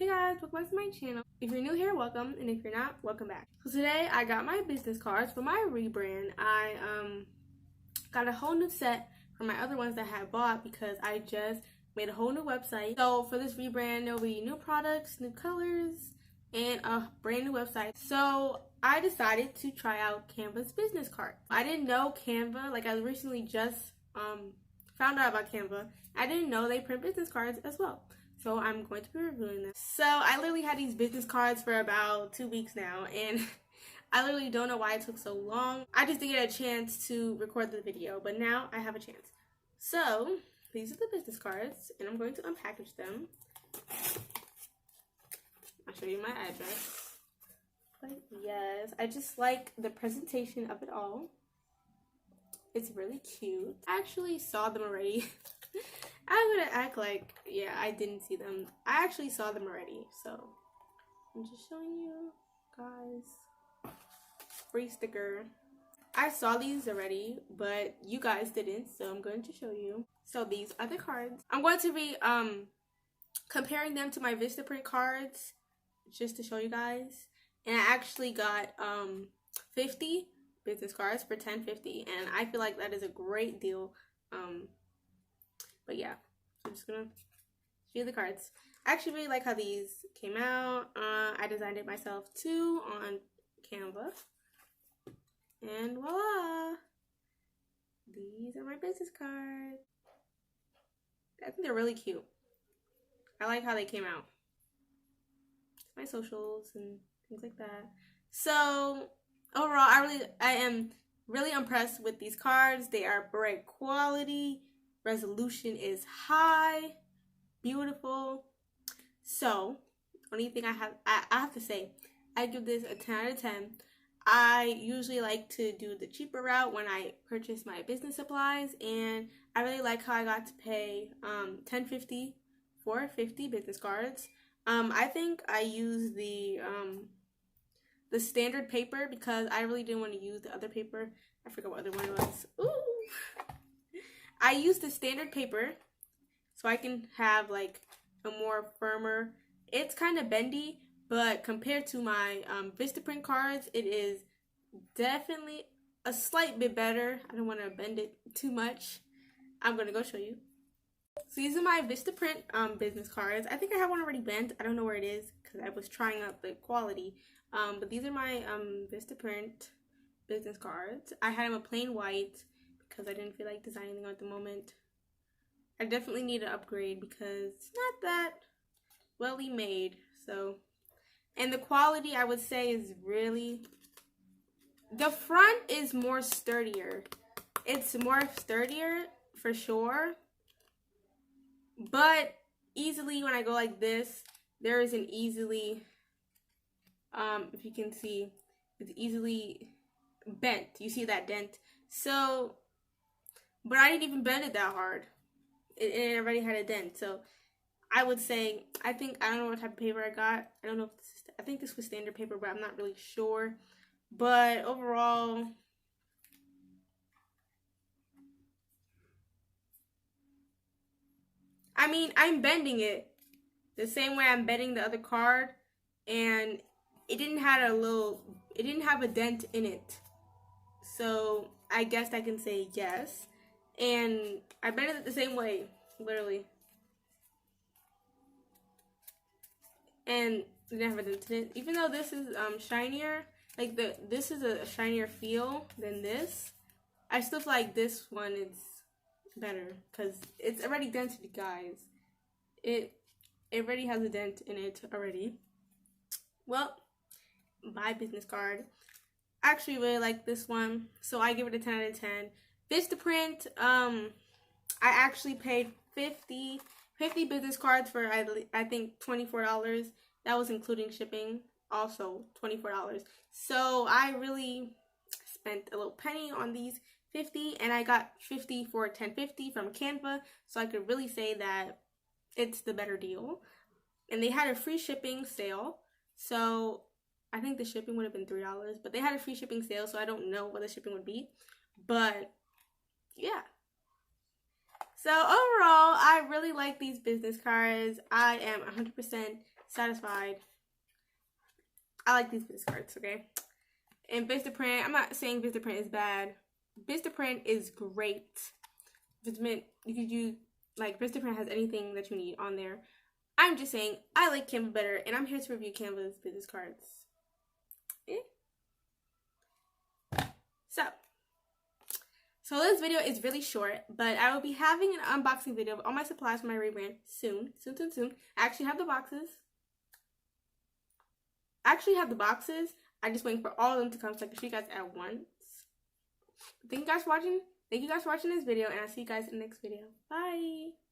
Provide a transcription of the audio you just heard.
Hey guys, welcome back to my channel. If you're new here, welcome, and if you're not, welcome back. So today I got my business cards for my rebrand. I got a whole new set from my other ones that I had bought because I just made a whole new website. So for this rebrand, there'll be new products, new colors, and a brand new website. So I decided to try out Canva's business card. I didn't know Canva, like I recently just found out about Canva. I didn't know they print business cards as well. So I'm going to be reviewing them. So I literally had these business cards for about 2 weeks now, and I literally don't know why it took so long. I just didn't get a chance to record the video, but now I have a chance. So these are the business cards, and I'm going to unpackage them. I'll show you my address. But yes, I just like the presentation of it all. It's really cute. I actually saw them already. I'm gonna act like, yeah, I didn't see them. I actually saw them already, so I'm just showing you guys. Free sticker. I saw these already, but you guys didn't, so I'm going to show you. So these are the cards. I'm going to be comparing them to my Vistaprint cards just to show you guys. And I actually got 50 business cards for $10.50, and I feel like that is a great deal. But yeah, I'm just gonna show you the cards. I actually really like how these came out. I designed it myself too on Canva. And voila! These are my business cards. I think they're really cute. I like how they came out. My socials and things like that. So overall, I am really impressed with these cards. They are great quality. Resolution is high, beautiful. So, only thing I have to say, I give this a 10 out of 10. I usually like to do the cheaper route when I purchase my business supplies, and I really like how I got to pay $10.50 for 50 business cards. I think I used the standard paper because I really didn't want to use the other paper. I forgot what other one it was. Ooh. I used the standard paper so I can have like a more firmer. It's kind of bendy, but compared to my Vistaprint cards, it is definitely a slight bit better. I don't want to bend it too much. I'm going to go show you. So these are my Vistaprint business cards. I think I have one already bent. I don't know where it is because I was trying out the quality. But these are my Vistaprint business cards. I had them a plain white because I didn't feel like designing them at the moment. I definitely need to upgrade because it's not that welly made. So, and the quality I would say is really, the front is more sturdier. It's more sturdier for sure. But easily when I go like this, there is an easily, if you can see, it's easily bent. You see that dent? So, but I didn't even bend it that hard. It already had a dent. So I would say, I don't know what type of paper I got. I don't know if this is, I think this was standard paper, but I'm not really sure. But overall, I mean, I'm bending it the same way I'm bending the other card, and it didn't have a dent in it. So I guess I can say yes. And I bent it the same way, literally. And it didn't have a dent in it. Even though this is shinier, like this is a shinier feel than this, I still feel like this one is better because it's already dented, guys. It already has a dent in it already. Well, my business card. I actually really like this one, so I give it a 10 out of 10. Vistaprint, I actually paid 50 business cards for I think $24. That was including shipping, also $24. So I really spent a little penny on these 50, and I got 50 for $10.50 from Canva, so I could really say that it's the better deal. And they had a free shipping sale, so I think the shipping would have been $3, but they had a free shipping sale, so I don't know what the shipping would be. But yeah. So overall, I really like these business cards. I am 100% satisfied. I like these business cards, okay? And Vistaprint, I'm not saying Vistaprint is bad. Vistaprint is great. Vistaprint, you could use, like, Vistaprint has anything that you need on there. I'm just saying, I like Canva better, and I'm here to review Canva's business cards. So this video is really short, but I will be having an unboxing video of all my supplies for my rebrand soon. I actually have the boxes. I just waiting for all of them to come so I can show you guys at once. Thank you guys for watching. Thank you guys for watching this video, and I'll see you guys in the next video. Bye.